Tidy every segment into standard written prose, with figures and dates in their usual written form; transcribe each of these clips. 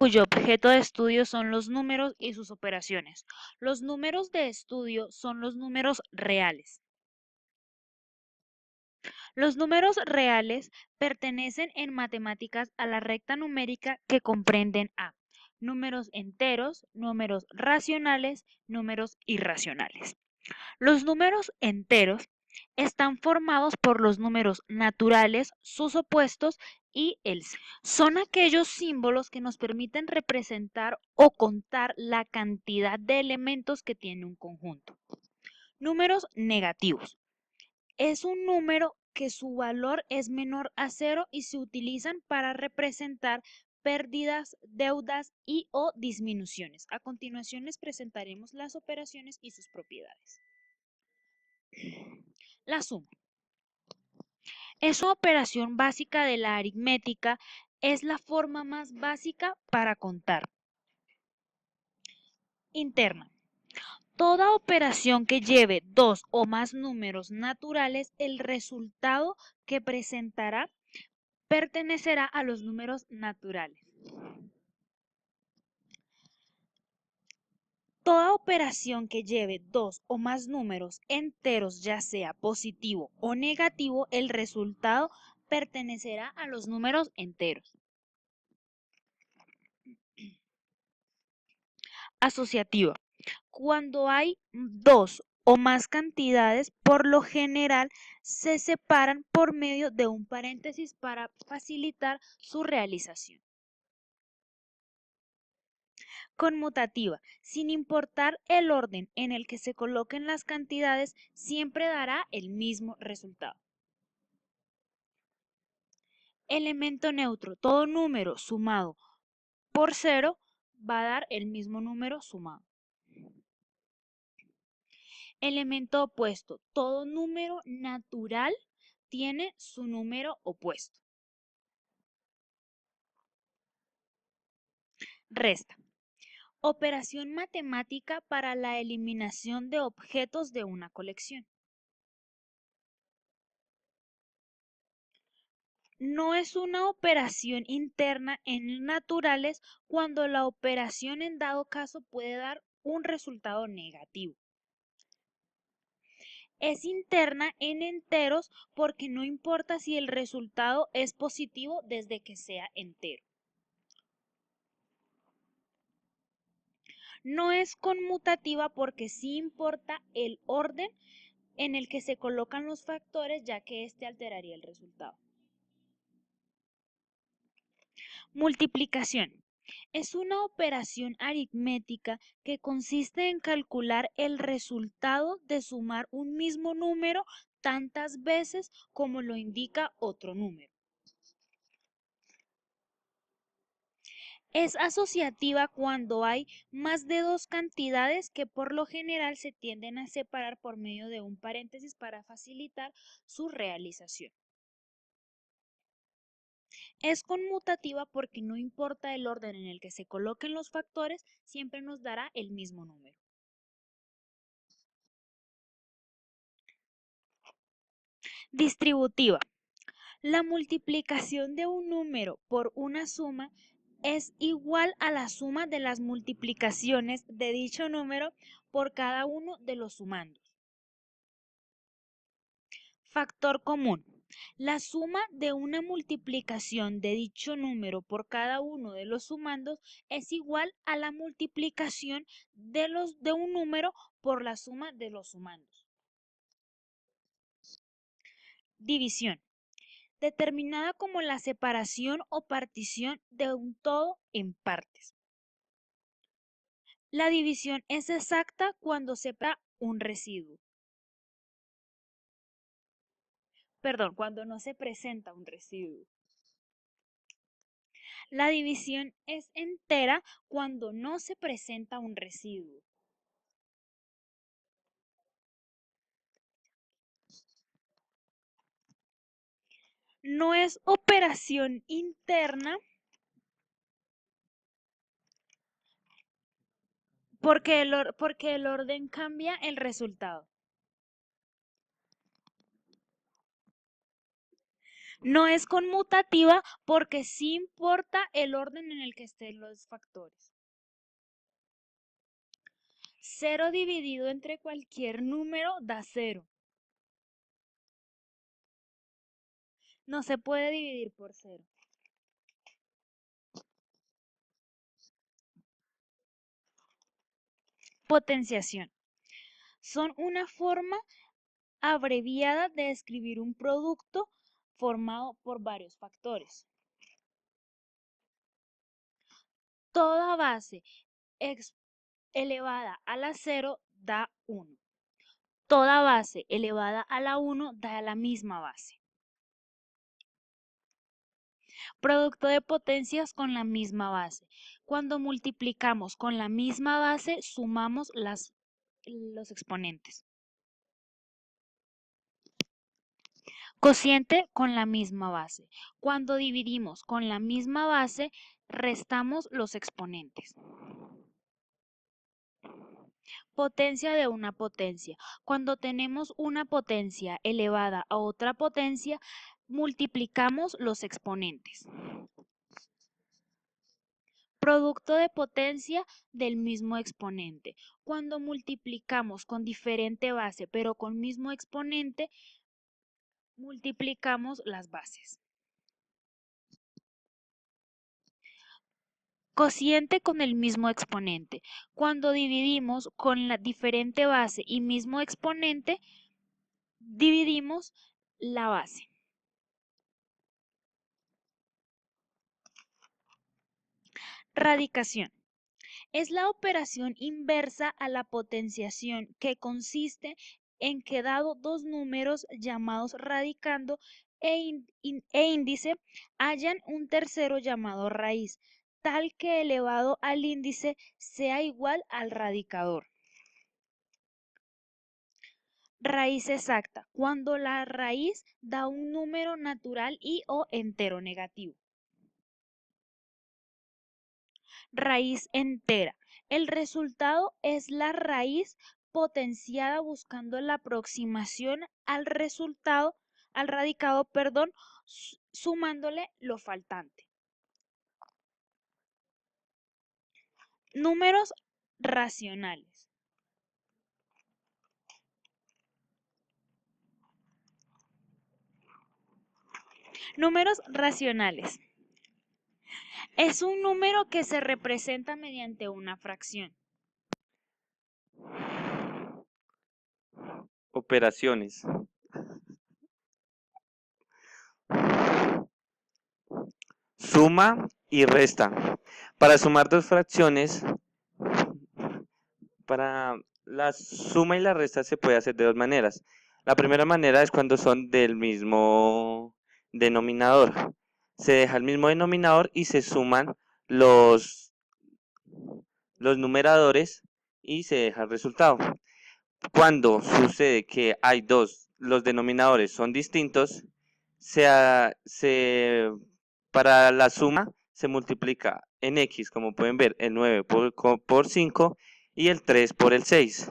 cuyo objeto de estudio son los números y sus operaciones. Los números de estudio son los números reales. Los números reales pertenecen en matemáticas a la recta numérica que comprenden a números enteros, números racionales, números irracionales. Los números enteros están formados por los números naturales, sus opuestos y el cero. Son aquellos símbolos que nos permiten representar o contar la cantidad de elementos que tiene un conjunto. Números negativos. Es un número que su valor es menor a cero y se utilizan para representar pérdidas, deudas y o disminuciones. A continuación les presentaremos las operaciones y sus propiedades. La suma. Es una operación básica de la aritmética, es la forma más básica para contar. Interna. Toda operación que lleve dos o más números naturales, el resultado que presentará pertenecerá a los números naturales. Toda operación que lleve dos o más números enteros, ya sea positivo o negativo, el resultado pertenecerá a los números enteros. Asociativa. Cuando hay dos o más cantidades, por lo general se separan por medio de un paréntesis para facilitar su realización. Conmutativa. Sin importar el orden en el que se coloquen las cantidades, siempre dará el mismo resultado. Elemento neutro. Todo número sumado por cero va a dar el mismo número sumado. Elemento opuesto. Todo número natural tiene su número opuesto. Resta. Operación matemática para la eliminación de objetos de una colección. No es una operación interna en naturales cuando la operación en dado caso puede dar un resultado negativo. Es interna en enteros porque no importa si el resultado es positivo desde que sea entero. No es conmutativa porque sí importa el orden en el que se colocan los factores, ya que este alteraría el resultado. Multiplicación. Es una operación aritmética que consiste en calcular el resultado de sumar un mismo número tantas veces como lo indica otro número. Es asociativa cuando hay más de dos cantidades que por lo general se tienden a separar por medio de un paréntesis para facilitar su realización. Es conmutativa porque no importa el orden en el que se coloquen los factores, siempre nos dará el mismo número. Distributiva. La multiplicación de un número por una suma es igual a la suma de las multiplicaciones de dicho número por cada uno de los sumandos. Factor común. La suma de una multiplicación de dicho número por cada uno de los sumandos es igual a la multiplicación de un número por la suma de los sumandos. División. Determinada como la separación o partición de un todo en partes. La división es exacta cuando separa un residuo. Perdón, cuando no se presenta un residuo. La división es entera cuando no se presenta un residuo. No es operación interna porque el orden cambia el resultado. No es conmutativa porque sí importa el orden en el que estén los factores. 0 dividido entre cualquier número da 0. No se puede dividir por 0. Potenciación. Son una forma abreviada de describir un producto formado por varios factores. Toda base elevada a la 0 da 1. Toda base elevada a la 1 da la misma base. Producto de potencias con la misma base. Cuando multiplicamos con la misma base, sumamos los exponentes. Cociente con la misma base. Cuando dividimos con la misma base, restamos los exponentes. Potencia de una potencia. Cuando tenemos una potencia elevada a otra potencia, multiplicamos los exponentes. Producto de potencia del mismo exponente. Cuando multiplicamos con diferente base pero con mismo exponente, multiplicamos las bases. Cociente con el mismo exponente. Cuando dividimos con la diferente base y mismo exponente, dividimos la base. Radicación. Es la operación inversa a la potenciación que consiste en que dado dos números llamados radicando e índice, hayan un tercero llamado raíz, tal que elevado al índice sea igual al radicador. Raíz exacta, cuando la raíz da un número natural y o entero negativo. Raíz entera. El resultado es la raíz potenciada buscando la aproximación al radicado, sumándole lo faltante. Números racionales. Números racionales. Es un número que se representa mediante una fracción. Operaciones. Suma y resta. Para sumar dos fracciones, para la suma y la resta se puede hacer de dos maneras. La primera manera es cuando son del mismo denominador. Se deja el mismo denominador y se suman los numeradores y se deja el resultado. Cuando sucede que hay los denominadores son distintos, para la suma se multiplica en x, como pueden ver, el 9 por 5 y el 3 por el 6.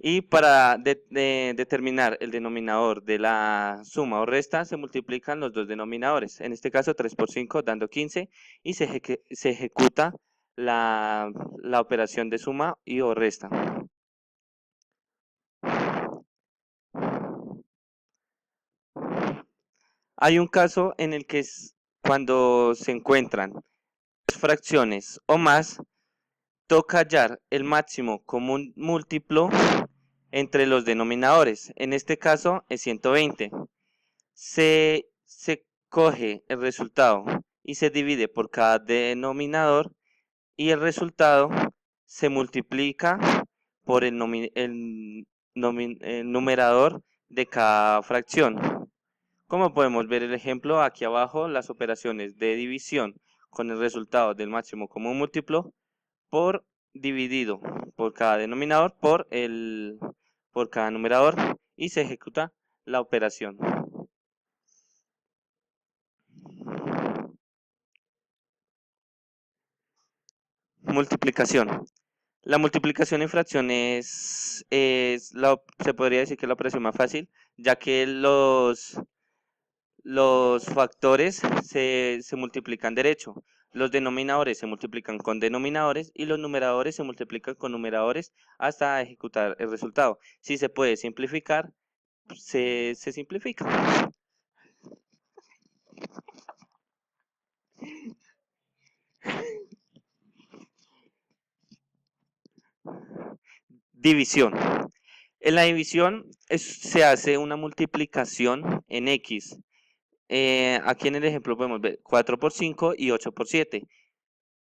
Y para determinar el denominador de la suma o resta, se multiplican los dos denominadores. En este caso, 3 por 5 dando 15 y se ejecuta la operación de suma y o resta. Hay un caso en el que cuando se encuentran fracciones o más, toca hallar el máximo común múltiplo entre los denominadores. En este caso es 120. Se coge el resultado y se divide por cada denominador y el resultado se multiplica por el numerador de cada fracción. Como podemos ver el ejemplo aquí abajo, las operaciones de división con el resultado del máximo común múltiplo por dividido por cada denominador por cada numerador y se ejecuta la operación. Multiplicación. La multiplicación en fracciones se podría decir que es la operación más fácil, ya que los factores se multiplican derecho, los denominadores se multiplican con denominadores y los numeradores se multiplican con numeradores hasta ejecutar el resultado. Si se puede simplificar, se simplifica. División. En la división se hace una multiplicación en X. Aquí en el ejemplo podemos ver 4 por 5 y 8 por 7.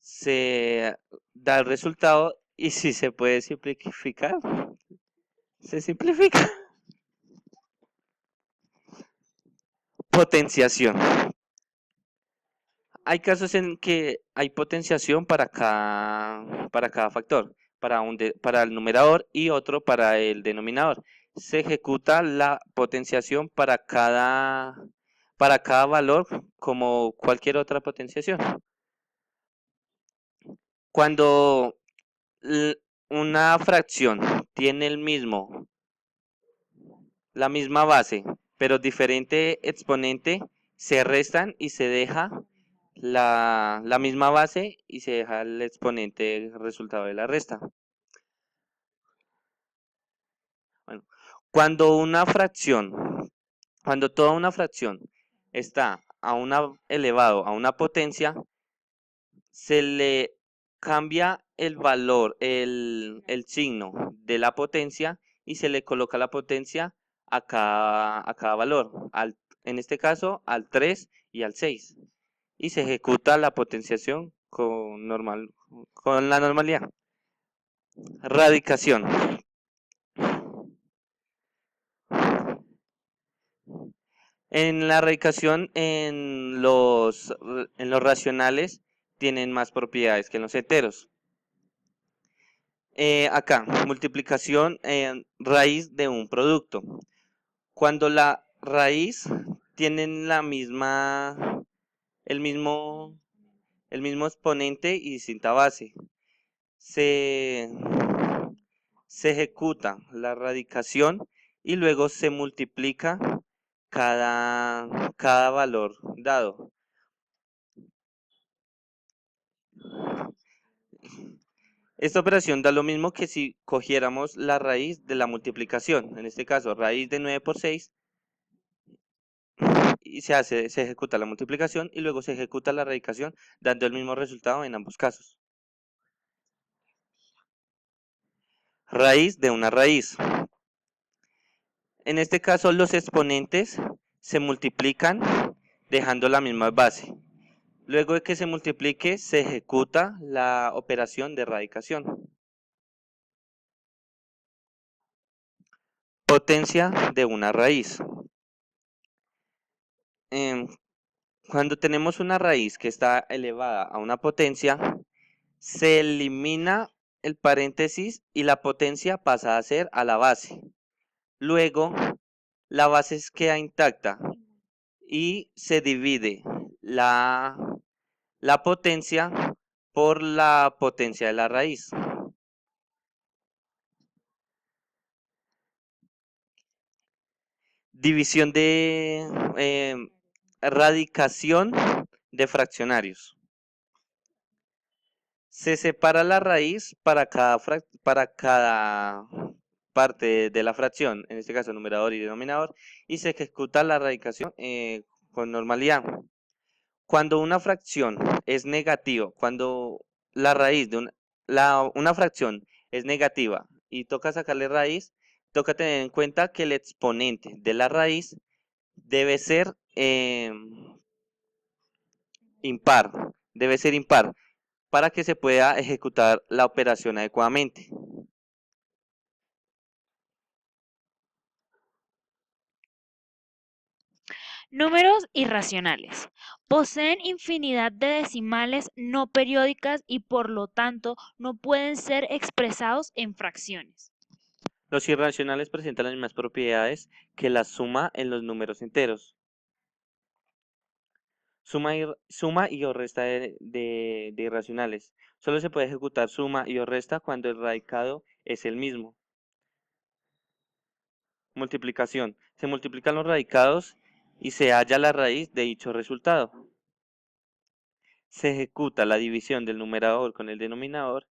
Se da el resultado y si se puede simplificar, se simplifica. Potenciación. Hay casos en que hay potenciación para cada factor, para el numerador y otro para el denominador. Se ejecuta la potenciación para cada valor como cualquier otra potenciación. Cuando una fracción tiene la misma base, pero diferente exponente, se restan y se deja la misma base y se deja el exponente resultado de la resta. Bueno, cuando toda una fracción está elevado a una potencia, se le cambia el valor, el signo de la potencia y se le coloca la potencia a cada valor, en este caso al 3 y al 6. Y se ejecuta la potenciación con la normalidad. Radicación. En la radicación, en los racionales tienen más propiedades que en los enteros. Acá, multiplicación en raíz de un producto. Cuando la raíz tiene el mismo, el mismo exponente y distinta base, se ejecuta la radicación y luego se multiplica cada valor dado. Esta operación da lo mismo que si cogiéramos la raíz de la multiplicación, en este caso raíz de 9 por 6, y se ejecuta la multiplicación y luego se ejecuta la radicación, dando el mismo resultado en ambos casos. Raíz de una raíz. En este caso los exponentes se multiplican dejando la misma base. Luego de que se multiplique, se ejecuta la operación de radicación. Potencia de una raíz. Cuando tenemos una raíz que está elevada a una potencia, se elimina el paréntesis y la potencia pasa a ser a la base. Luego, la base queda intacta y se divide la potencia por la potencia de la raíz. División de radicación de fraccionarios. Se separa la raíz para cada parte de la fracción, en este caso numerador y denominador, y se ejecuta la radicación con normalidad. Cuando una fracción es negativa, cuando la raíz de una fracción es negativa y toca sacarle raíz, toca tener en cuenta que el exponente de la raíz debe ser impar para que se pueda ejecutar la operación adecuadamente. Números irracionales. Poseen infinidad de decimales no periódicas y por lo tanto no pueden ser expresados en fracciones. Los irracionales presentan las mismas propiedades que la suma en los números enteros. Suma y o resta de irracionales. Solo se puede ejecutar suma y o resta cuando el radicado es el mismo. Multiplicación. Se multiplican los radicados y se halla la raíz de dicho resultado. Se ejecuta la división del numerador con el denominador